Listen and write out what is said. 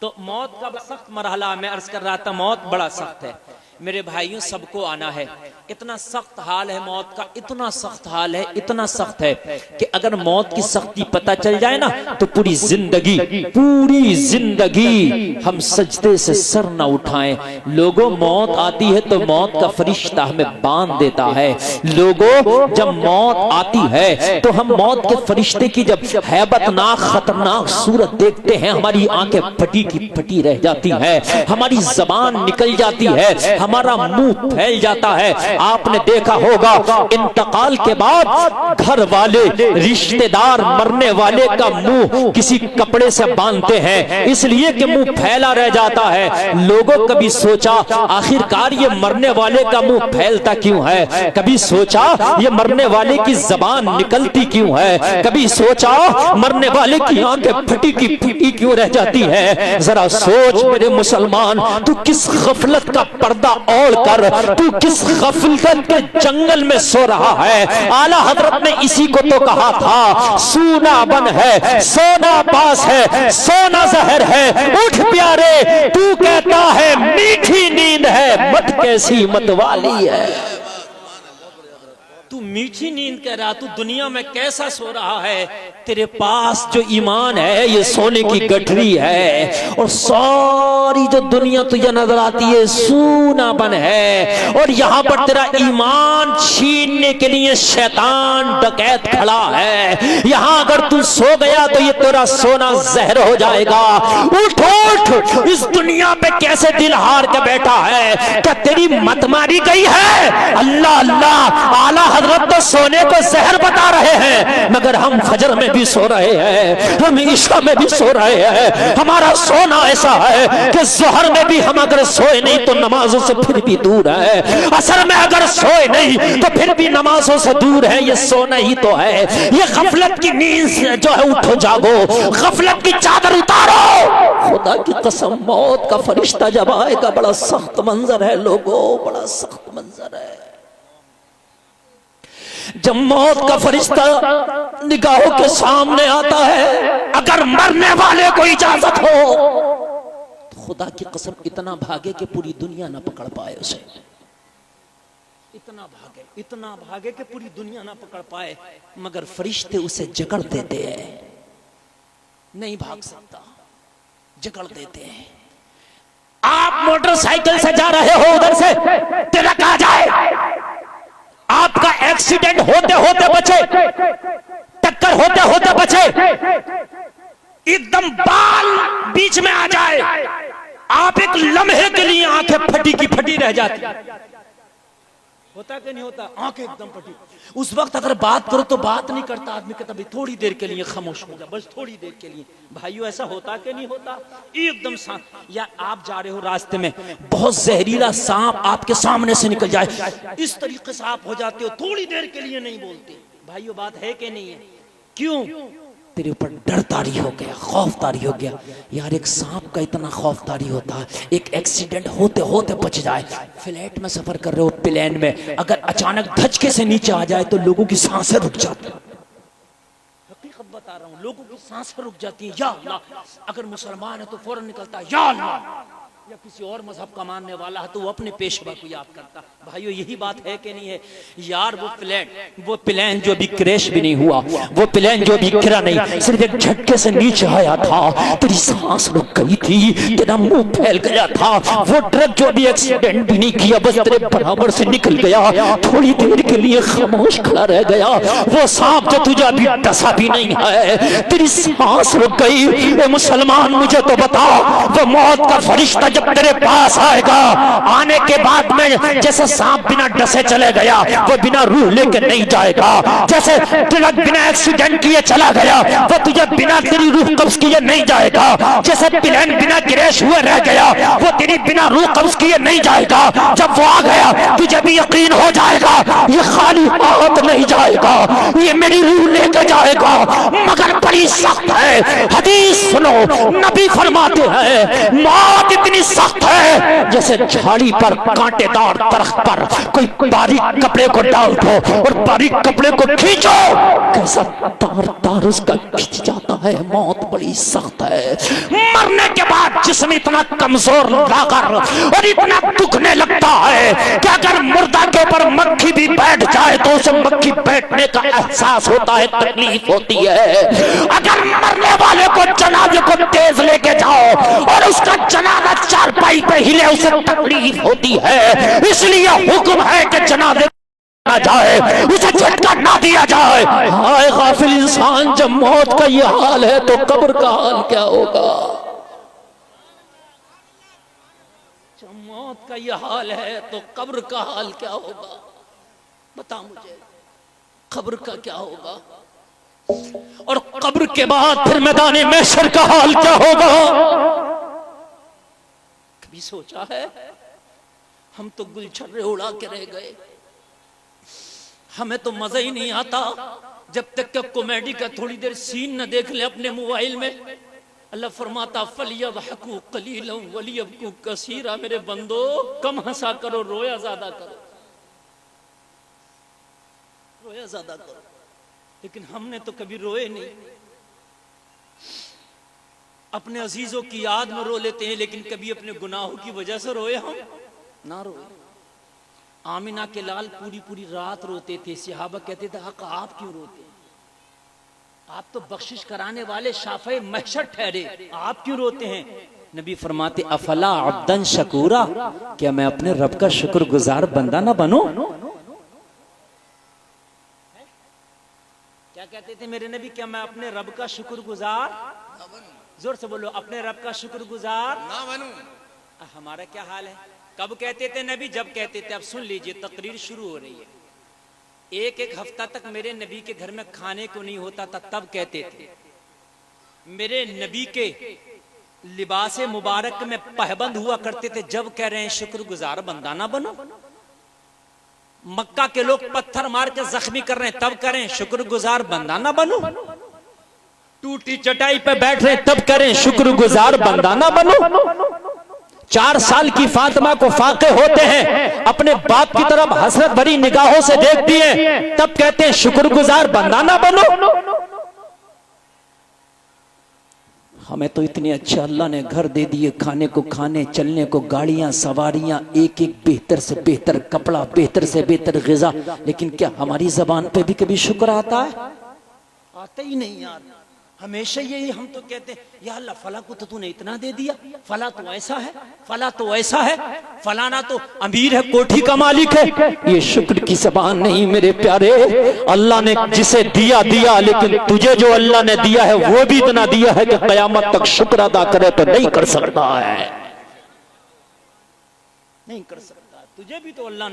تو موت کا سخت مرحلہ میں عرض کر رہا تھا، موت بڑا سخت ہے میرے بھائیوں، سب کو آنا ہے۔ اتنا سخت حال ہے موت کا، اتنا سخت حال ہے، اتنا سخت ہے کہ اگر موت کی سختی پتہ چل جائے نا تو پوری زندگی ہم سجدے سے سر نہ اٹھائیں۔ لوگوں موت آتی ہے تو موت کا فرشتہ ہمیں باندھ دیتا ہے۔ لوگوں جب موت آتی ہے تو ہم موت کے فرشتے کی جب ہیبت ناک خطرناک صورت دیکھتے ہیں، ہماری آنکھیں پھٹی کی پھٹی رہ جاتی ہیں، ہماری زبان نکل جاتی ہے، ہمارا منہ پھیل جاتا ہے۔ آپ نے دیکھا ہوگا انتقال کے بعد گھر والے رشتہ دار مرنے والے کا منہ کسی کپڑے سے باندھتے ہیں، اس لیے کہ منہ پھیلا رہ جاتا ہے۔ لوگوں کبھی سوچا آخر کار یہ مرنے والے کا منہ پھیلتا کیوں ہے؟ کبھی سوچا یہ مرنے والے کی زبان نکلتی کیوں ہے؟ کبھی سوچا مرنے والے کی آنکھیں پھٹی کی پھٹی کیوں رہ جاتی ہے؟ ذرا سوچ میرے مسلمان، تو کس غفلت کا پردہ اوڑھ کر تو کس غفلت کے جنگل میں سو رہا ہے؟ اعلیٰ حضرت نے اسی کو تو کہا تھا، سونا بن ہے سونا پاس ہے سونا زہر ہے، اٹھ پیارے تو کہتا ہے میٹھی نیند ہے، مت کیسی مت والی ہے۔ تو میٹھی نیند کہہ رہا، تو دنیا میں کیسا سو رہا ہے؟ تیرے پاس جو ایمان ہے یہ سونے کی گٹھری ہے، اور ساری جو دنیا تجھے نظر آتی ہے سونا بن ہے، اور یہاں پر تیرا ایمان چھیننے کے لیے شیطان ڈکیت کھڑا ہے۔ یہاں اگر تو سو گیا تو یہ تیرا سونا زہر ہو جائے گا۔ اٹھ اٹھ، اس دنیا پہ کیسے دل ہار کے بیٹھا ہے؟ کیا تیری مت ماری گئی ہے؟ اللہ اللہ، اعلیٰ حضرت تو سونے کو زہر بتا رہے ہیں، مگر ہم فجر میں بھی سو رہے ہیں، ہم عشاء میں بھی سو رہے ہیں۔ ہمارا سونا ایسا ہے کہ ظہر میں بھی ہم اگر سوئے نہیں تو نمازوں سے پھر بھی دور ہے، عصر میں اگر سوئے نہیں تو پھر بھی نمازوں سے دور ہے۔ یہ سونا ہی تو ہے، یہ غفلت کی نیند جو ہے، اٹھو جاگو، غفلت کی چادر اتارو۔ خدا کی قسم موت کا فرشتہ جب آئے گا بڑا سخت منظر ہے لوگوں، بڑا سخت منظر ہے۔ جب موت کا فرشتہ نگاہوں کے سامنے آتا ہے، اگر مرنے والے کو اجازت ہو تو خدا کی قسم اتنا بھاگے کہ پوری دنیا نہ پکڑ پائے اسے، اتنا بھاگے کہ پوری دنیا نہ پکڑ پائے، مگر فرشتے اسے جکڑ دیتے ہیں، نہیں بھاگ سکتا، جکڑ دیتے ہیں۔ آپ موٹر سائیکل سے جا رہے ہو، ادھر سے ٹرک آ جائے، آپ کا ایکسیڈنٹ ہوتے ہوتے بچے، ٹکر ہوتے ہوتے بچے، ایک دم بال بیچ میں آ جائے، آپ ایک لمحے کے لیے آنکھیں پھٹی کی پھٹی رہ جاتی، ہوتا کہ نہیں ہوتا؟ آنکھیں ایک دم پھٹی۔ اس وقت اگر بات کرو تو بات نہیں کرتا آدمی، کہتا بھی تھوڑی دیر کے لیے خاموش ہو جا، بس تھوڑی دیر کے لیے۔ بھائیو ایسا ہوتا کہ نہیں ہوتا؟ ایک دم سانپ، یا آپ جا رہے ہو راستے میں بہت زہریلا سانپ آپ کے سامنے سے نکل جائے، اس طریقے سے آپ ہو جاتے ہو، تھوڑی دیر کے لیے نہیں بولتے۔ بھائیو بات ہے کہ نہیں ہے؟ کیوں؟ تیرے اوپر ڈر طاری ہو گیا، خوف طاری ہو گیا۔ یار ایک سانپ کا اتنا خوف طاری ہوتا ہے، ایک ایکسیڈنٹ ہوتے ہوتے بچ جائے۔ فلیٹ میں سفر کر رہے ہو، پلین میں، اگر اچانک دھچکے سے نیچے آ جائے تو لوگوں کی سانسیں رک جاتی ہیں، حقیقت بتا رہا ہوں، لوگوں کی سانسیں رک جاتی ہیں۔ یا اللہ، اگر مسلمان ہے تو فوراً نکلتا ہے یا اللہ، یا کسی اور مذہب کا ماننے والا ہے تو وہ اپنے پیشوا کو یاد کرتا۔ بھائیو یہی بات ہے کہ نہیں ہے؟ یار وہ پلین جو بھی کریش بھی نہیں ہوا، وہ پلین جو بھی گرا نہیں، صرف ایک جھٹکے سے نیچے آیا تھا، تیری سانس رک گئی تھی، تیرا منہ پھیل گیا تھا، وہ ٹرک جو بھی ایکسیڈنٹ بھی نہیں کیا، بس تیرے برابر سے نکل گیا، تھوڑی دیر کے لیے خاموش کھڑا رہ گیا، وہ سانپ جو تجھے ابھی ڈسا بھی نہیں ہے، تیری سانس رک گئی۔ اے مسلمان مجھے تو بتا، وہ موت کا فرشتہ جب تیرے پاس آئے گا، آنے کے بعد میں جیسے سانپ بنا ڈسے چلے گیا، وہ بنا روح لے کے نہیں جائے گا، جیسے ٹرک بنا ایکسیڈنٹ کیے چلا گیا، وہ تجھے بنا تیری روح قبض کیے نہیں جائے گا، جیسے پلین بنا کریش ہوئے رہ گیا، وہ تیری بنا روح قبض کیے نہیں جائے گا۔ جب وہ آ گیا تجھے بھی یقین ہو جائے گا یہ خالی ہاتھ نہیں جائے گا، یہ میری روح لے کے جائے گا، مگر بڑی سخت ہے۔ حدیث سنو، نبی فرماتے ہیں موت اتنی سخت ہے جیسے جھاڑی پر کانٹے دار درخت پر کوئی باریک کپڑے کو ڈال دو اور باریک کپڑے کو کھینچو، کیسا تار تار اس کا کھینچ جاتا ہے۔ موت بڑی سخت ہے، مرنے کے بعد جسم اتنا کمزور لا کر اور اتنا دکھنے لگتا ہے کہ اگر مردہ کے اوپر مکھی بھی بیٹھ جائے تو اسے مکھی بیٹھنے کا احساس ہوتا ہے، تکلیف ہوتی ہے۔ اگر مرنے والے کو جنازے کو تیز لے کے جاؤ اور اس کا جنازہ چارپائی پہ ہلے اسے تکلیف ہوتی ہے، اس لیے حکم ہے کہ جنازے نہ جائے، اسے جھٹکا نہ دیا جائے۔ ہائے غافل انسان، جب موت کا یہ حال ہے تو قبر کا حال کیا ہوگا؟ جب موت کا یہ حال ہے تو قبر کا حال کیا ہوگا؟ بتا مجھے قبر کا کیا ہوگا؟ اور قبر کے بعد پھر میدان محشر کا حال کیا ہوگا؟ کبھی سوچا ہے؟ ہم تو گل چھرے اڑا کے رہ گئے، ہمیں تو مزہ ہی نہیں آتا جب تک کہ کامیڈی کا تھوڑی دیر سین نہ دیکھ لیں اپنے موبائل میں۔ اللہ فرماتا فَلْيَضْحَكُوا قَلِيلًا وَلْيَبْكُوا كَثِيرًا، میرے بندو کم ہنسا کرو، رویا زیادہ کرو، رویا زیادہ کرو۔ لیکن ہم نے تو کبھی روئے نہیں۔ اپنے عزیزوں کی یاد میں رو لیتے ہیں لیکن کبھی اپنے گناہوں کی وجہ سے روئے ہم نہ روئے۔ آمینہ کے لال پوری پوری رات روتے تھے، صحابہ کہتے تھے آقا آپ کیوں روتے ہیں؟ آپ تو بخشش کرانے والے شافع محشر ٹھہرے، آپ کیوں روتے ہیں؟ نبی فرماتے افلا عبدن شکورا، کیا میں اپنے رب کا شکر گزار بندہ نہ بنوں؟ کیا کہتے تھے میرے نبی؟ کیا میں اپنے رب کا شکر گزار نہ بنوں؟ زور سے بولو، اپنے رب کا شکر گزار نہ بنوں۔ ہمارا کیا حال ہے؟ کب کہتے تھے نبی؟ جب کہتے تھے، اب سن لیجئے تقریر شروع ہو رہی ہے، ایک ایک ہفتہ تک میرے نبی کے گھر میں کھانے کو نہیں ہوتا تھا تب کہتے تھے۔ میرے نبی کے لباس مبارک میں پہبند ہوا کرتے تھے جب کہہ رہے ہیں شکر گزار بندہ نہ بنو۔ مکہ کے لوگ پتھر مار کے زخمی کر رہے ہیں تب کہہ رہے ہیں شکر گزار بندہ نہ بنو۔ ٹوٹی چٹائی پہ بیٹھ رہے تب کہہ رہے ہیں شکر گزار بندہ نہ بنو۔ 4 سال کی فاطمہ کو فاقے ہوتے ہیں، اپنے باپ کی طرف حسرت بھری نگاہوں سے دیکھتی ہیں تب کہتے ہیں شکر گزار بندہ نہ بنو۔ ہمیں تو اتنے اچھا اللہ نے گھر دے دیے، کھانے کو کھانے، چلنے کو گاڑیاں، سواریاں، ایک ایک بہتر سے بہتر کپڑا، بہتر سے بہتر غذا، لیکن کیا ہماری زبان پہ بھی کبھی شکر آتا ہے؟ آتا ہی نہیں یار۔ ہمیشہ یہی ہم تو کہتے ہیں یا اللہ فلاں کو تو نے اتنا دے دیا، فلاں تو ایسا ہے، فلاں تو ایسا ہے، فلانا تو امیر ہے، کوٹھی کا مالک ہے۔ یہ شکر کی زبان نہیں میرے پیارے۔ اللہ نے جسے دیا دیا، لیکن تجھے جو اللہ نے دیا ہے وہ بھی اتنا دیا ہے کہ قیامت تک شکر ادا کرے تو نہیں کر سکتا ہے، نہیں کر سکتا۔ تجھے بھی تو اللہ نے